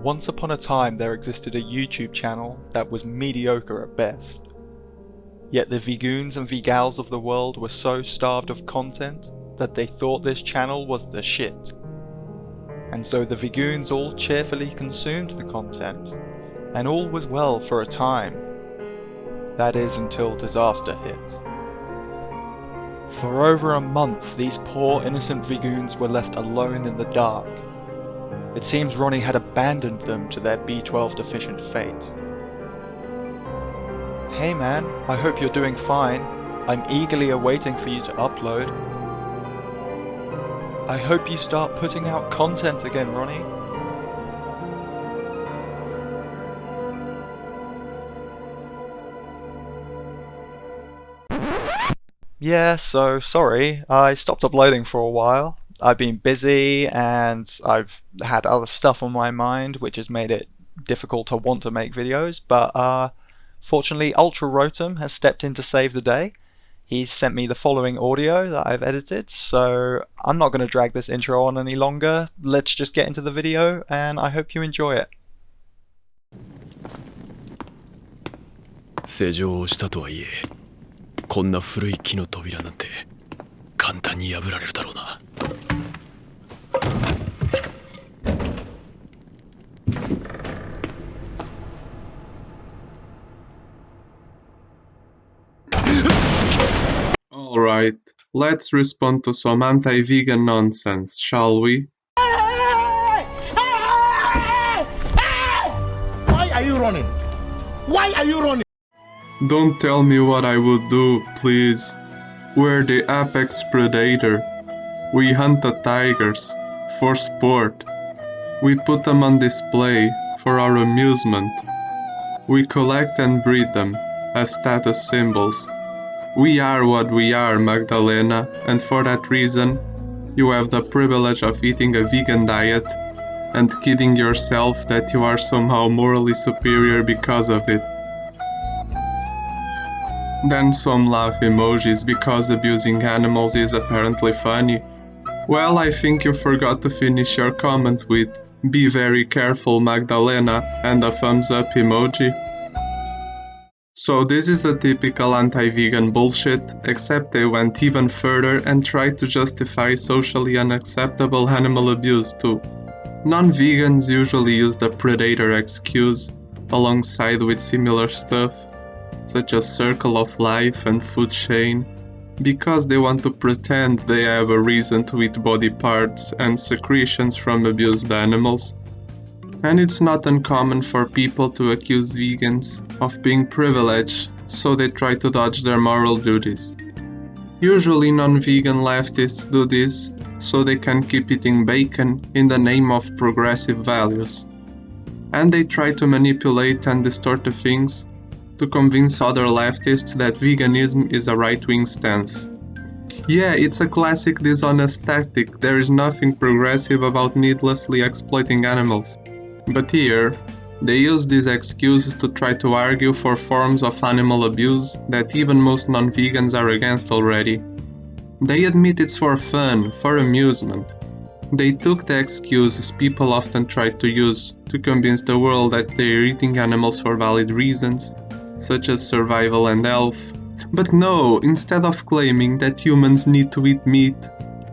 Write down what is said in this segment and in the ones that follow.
Once upon a time there existed a YouTube channel that was mediocre at best. Yet the Vgoons and Vgals of the world were so starved of content that they thought this channel was the shit. And so the Vgoons all cheerfully consumed the content, and all was well for a time. That is, until disaster hit. For over a month these poor innocent Vgoons were left alone in the dark. It seems Ronnie had abandoned them to their B12 deficient fate. Hey man, I hope you're doing fine. I'm eagerly awaiting for you to upload. I hope you start putting out content again, Ronnie. Yeah, so sorry, I stopped uploading for a while. I've been busy and I've had other stuff on my mind which has made it difficult to want to make videos, but fortunately Ultrarotom has stepped in to save the day. He's sent me the following audio that I've edited, so I'm not going to drag this intro on any longer. Let's just get into the video and I hope you enjoy it. 施錠をしたとはいえ、こんな古い木の扉なんて簡単に破られるだろうな。Alright, let's respond to some anti-vegan nonsense, shall we? Why are you running? Why are you running? Don't tell me what I would do, please. We're the apex predator. We hunt the tigers for sport. We put them on display for our amusement. We collect and breed them as status symbols. We are what we are, Magdalena, and for that reason, you have the privilege of eating a vegan diet and kidding yourself that you are somehow morally superior because of it. Then some laugh emojis because abusing animals is apparently funny. Well, I think you forgot to finish your comment with "Be very careful, Magdalena," and a thumbs up emoji. So this is the typical anti-vegan bullshit, except they went even further and tried to justify socially unacceptable animal abuse too. Non-vegans usually use the predator excuse, alongside with similar stuff, such as circle of life and food chain, because they want to pretend they have a reason to eat body parts and secretions from abused animals. And it's not uncommon for people to accuse vegans of being privileged, so they try to dodge their moral duties. Usually non-vegan leftists do this so they can keep eating bacon in the name of progressive values. And they try to manipulate and distort the things to convince other leftists that veganism is a right-wing stance. Yeah, it's a classic dishonest tactic. There is nothing progressive about needlessly exploiting animals. But here, they use these excuses to try to argue for forms of animal abuse that even most non-vegans are against already. They admit it's for fun, for amusement. They took the excuses people often try to use to convince the world that they're eating animals for valid reasons, such as survival and health. But no, instead of claiming that humans need to eat meat,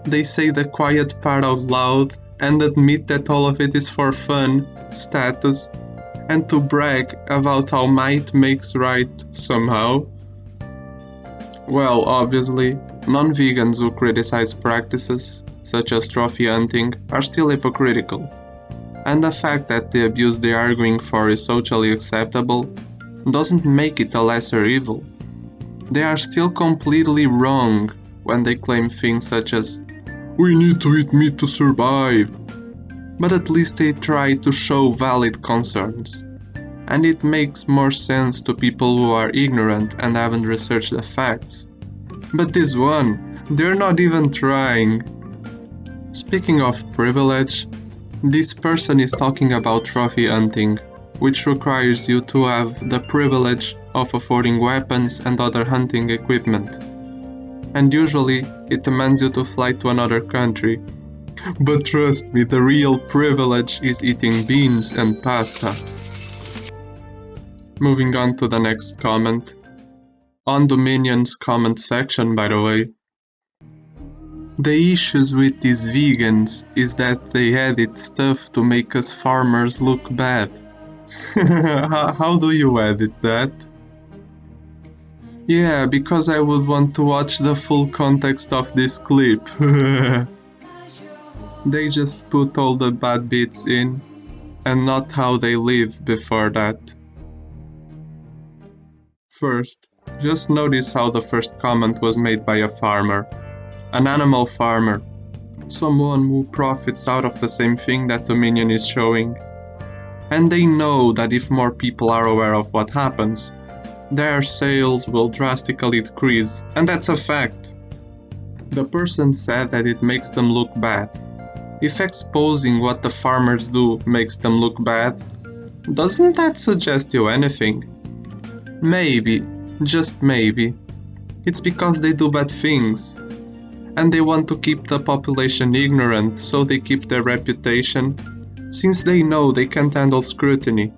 they say the quiet part out loud and admit that all of it is for fun, status, and to brag about how might makes right somehow. Well, obviously, non-vegans who criticize practices, such as trophy hunting, are still hypocritical. And the fact that the abuse they're arguing for is socially acceptable doesn't make it a lesser evil. They are still completely wrong when they claim things such as, "We need to eat meat to survive." But at least they try to show valid concerns. And it makes more sense to people who are ignorant and haven't researched the facts. But this one, they're not even trying. Speaking of privilege, this person is talking about trophy hunting, which requires you to have the privilege of affording weapons and other hunting equipment. And usually, it demands you to fly to another country, But trust me, the real privilege is eating beans and pasta. Moving on to the next comment. On Dominion's comment section, by the way. The issues with these vegans is that they edit stuff to make us farmers look bad. How do you edit that? Yeah, because I would want to watch the full context of this clip. They just put all the bad bits in, and not how they live before that. First, just notice how the first comment was made by a farmer. An animal farmer. Someone who profits out of the same thing that Dominion is showing. And they know that if more people are aware of what happens, their sales will drastically decrease, and that's a fact. The person said that it makes them look bad. If exposing what the farmers do makes them look bad, doesn't that suggest you anything? Maybe, just maybe. It's because they do bad things. And they want to keep the population ignorant, so they keep their reputation, since they know they can't handle scrutiny.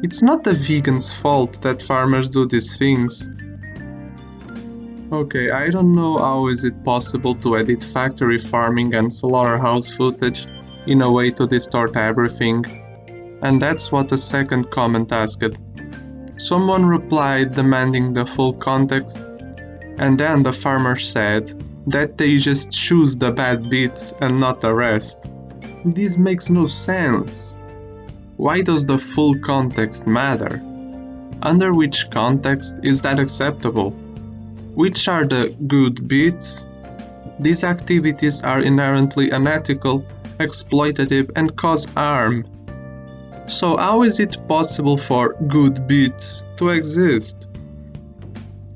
It's not the vegans' fault that farmers do these things. Okay, I don't know how is it possible to edit factory farming and slaughterhouse footage in a way to distort everything. And that's what the second comment asked. Someone replied demanding the full context, and then the farmer said that they just choose the bad bits and not the rest. This makes no sense. Why does the full context matter? Under which context is that acceptable? Which are the good bits? These activities are inherently unethical, exploitative, and cause harm. So how is it possible for good bits to exist?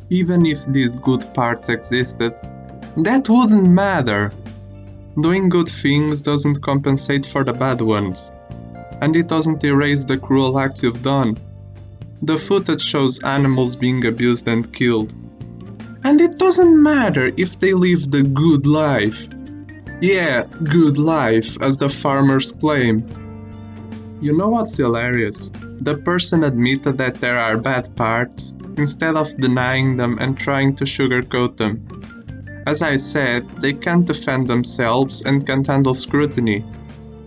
Even if these good parts existed, that wouldn't matter. Doing good things doesn't compensate for the bad ones, and it doesn't erase the cruel acts you've done. The footage shows animals being abused and killed. And it doesn't matter if they live the good life. Yeah, good life, as the farmers claim. You know what's hilarious? The person admitted that there are bad parts, instead of denying them and trying to sugarcoat them. As I said, they can't defend themselves and can't handle scrutiny.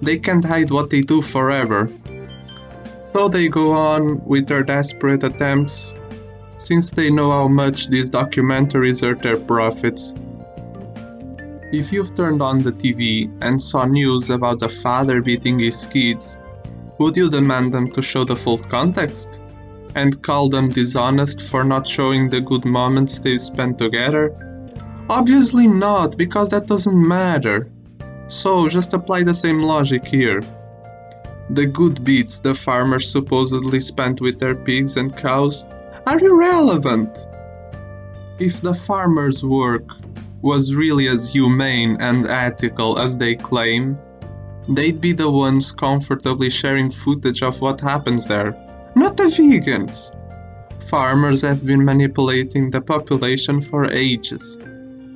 They can't hide what they do forever. So they go on with their desperate attempts, since they know how much these documentaries hurt their profits. If you've turned on the TV and saw news about a father beating his kids, would you demand them to show the full context? And call them dishonest for not showing the good moments they've spent together? Obviously not, because that doesn't matter. So just apply the same logic here. The good bits the farmers supposedly spent with their pigs and cows are irrelevant. If the farmers' work was really as humane and ethical as they claim, they'd be the ones comfortably sharing footage of what happens there, not the vegans. Farmers have been manipulating the population for ages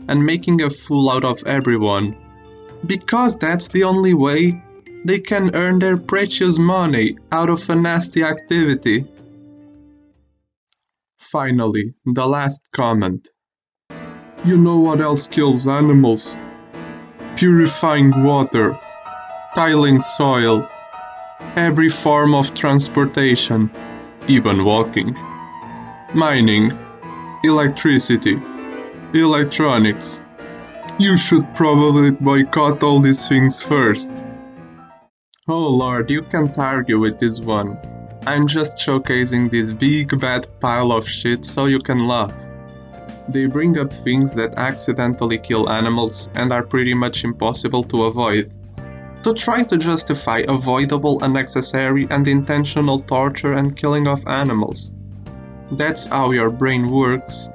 and making a fool out of everyone, because that's the only way they can earn their precious money out of a nasty activity. Finally, the last comment. You know what else kills animals? Purifying water, tiling soil, every form of transportation, even walking, mining, electricity, electronics. You should probably boycott all these things first. Oh lord, you can't argue with this one. I'm just showcasing this big bad pile of shit so you can laugh. They bring up things that accidentally kill animals and are pretty much impossible to avoid, to try to justify avoidable, unnecessary, and intentional torture and killing of animals. That's how your brain works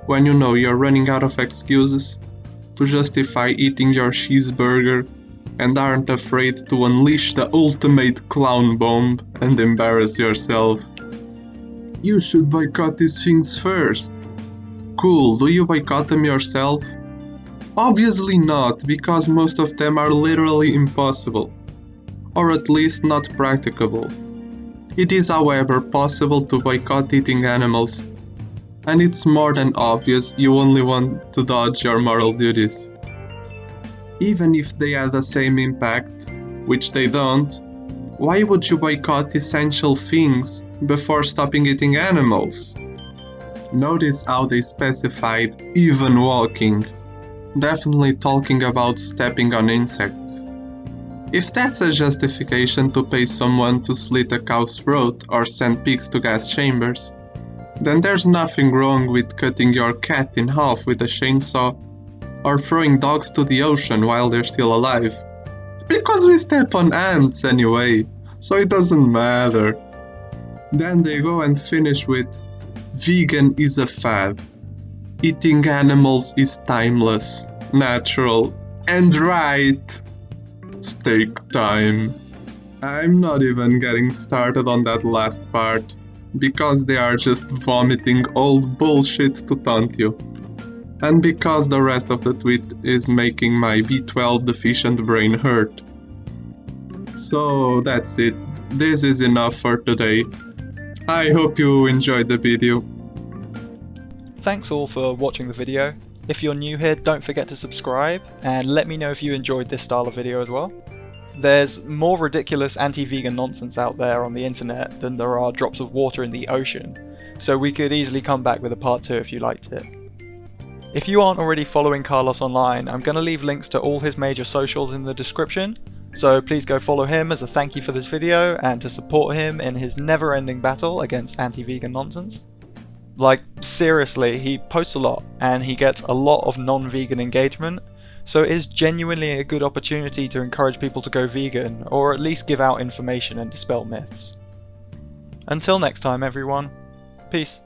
when you know you're running out of excuses to justify eating your cheeseburger and aren't afraid to unleash the ultimate clown bomb and embarrass yourself. You should boycott these things first. Cool, do you boycott them yourself? Obviously not, because most of them are literally impossible, or at least not practicable. It is, however, possible to boycott eating animals, and it's more than obvious you only want to dodge your moral duties. Even if they had the same impact, which they don't, why would you boycott essential things before stopping eating animals? Notice how they specified even walking, definitely talking about stepping on insects. If that's a justification to pay someone to slit a cow's throat or send pigs to gas chambers, then there's nothing wrong with cutting your cat in half with a chainsaw or throwing dogs to the ocean while they're still alive. Because we step on ants anyway, so it doesn't matter. Then they go and finish with, vegan is a fad. Eating animals is timeless, natural, and right. Steak time. I'm not even getting started on that last part, because they are just vomiting old bullshit to taunt you. And because the rest of the tweet is making my B12 deficient brain hurt. So that's it. This is enough for today. I hope you enjoyed the video. Thanks all for watching the video. If you're new here, don't forget to subscribe, and let me know if you enjoyed this style of video as well. There's more ridiculous anti-vegan nonsense out there on the internet than there are drops of water in the ocean, so we could easily come back with a part 2 if you liked it. If you aren't already following Carlos online, I'm going to leave links to all his major socials in the description, so please go follow him as a thank you for this video and to support him in his never-ending battle against anti-vegan nonsense. Like, seriously, he posts a lot and he gets a lot of non-vegan engagement, so it is genuinely a good opportunity to encourage people to go vegan, or at least give out information and dispel myths. Until next time everyone, peace.